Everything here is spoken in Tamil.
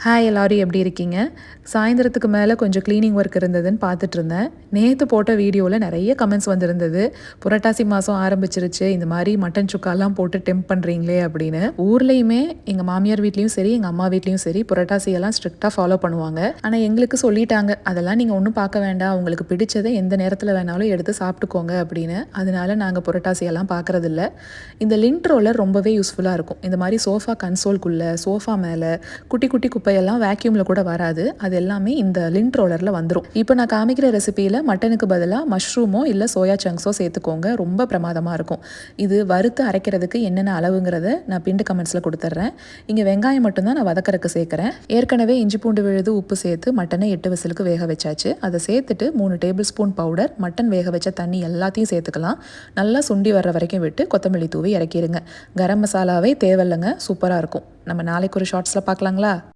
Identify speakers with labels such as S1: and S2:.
S1: ஹாய் எல்லாரும் எப்படி இருக்கீங்க? சாயந்தரத்துக்கு மேலே கொஞ்சம் க்ளீனிங் ஒர்க் இருந்ததுன்னு பார்த்துட்டு இருந்தேன். நேத்து போட்ட வீடியோல நெறைய கமெண்ட்ஸ் வந்திருந்தது. புரட்டாசி மாசம் ஆரம்பிச்சிருச்சு. இந்த மாரி மட்டன் சுக்காலாம் போட்டு டெம்ப் பண்றீங்களே அப்படின்னு. ஊர்லயுமே எங்க மாமியார் வீட்லயும் சரி, எங்க அம்மா வீட்லயும் சரி புரட்டாசியெல்லாம் ஸ்ட்ரிக்ட்டா ஃபாலோ பண்ணுவாங்க. ஆனா எங்களுக்கு சொல்லிட்டாங்க. அதெல்லாம் நீங்க ஒண்ணும் பார்க்க வேண்டாம். உங்களுக்கு பிடிச்சத எந்த நேரத்துல வேணாலும் எடுத்து சாப்பிட்டுக்கோங்க அப்படின்னு. அதனால நாங்க புரட்டாசியெல்லாம் பார்க்கறதில்ல. இந்த லிண்ட் ரோலர் ரொம்பவே யூஸ்ஃபுல்லா இருக்கும். இந்த மாரி சோஃபா கன்சோல்குள்ள, சோஃபா மேல குட்டி குட்டி குப்பையெல்லாம் வேக்யூம்ல கூட வராது. அது எல்லாமே இந்த லிண்ட் ரோலர்ல வந்துரும். இப்போ நான் காமிக்கிற ரெசிபியில மட்டனுக்கு பதிலா மஷ்ரூமோ இல்ல சோயா சங்க்ஸோ சேர்த்துக்கோங்க. ரொம்ப பிரமாதமா இருக்கும். இது வறுத்து அரைக்கிறதுக்கு என்னென்ன அளவுங்கிறத நான் பின்டு கமெண்ட்ஸ்ல கொடுத்துட்றேன். இங்க வெங்காயம் மட்டும் தான் நான் வதக்கறக்கு சேர்க்கிறேன். ஏற்கனவே இஞ்சி பூண்டு விழுது உப்பு சேர்த்து மட்டனை 8 விசிலுக்கு வேக வச்சாச்சு. அதை சேர்த்துட்டு 3 டேபிள் ஸ்பூன் பவுடர், மட்டன் வேக வச்ச தண்ணி எல்லாத்தையும் சேர்த்துக்கலாம். நல்லா சுண்டி வர்ற வரைக்கும் விட்டு கொத்தமல்லி தூவி இறக்கிடுங்க. கரம் மசாலாவே தேவையில்லைங்க, சூப்பராக இருக்கும். நம்ம நாளைக்கு ஒரு ஷார்ட்ஸில் பார்க்கலாங்களா?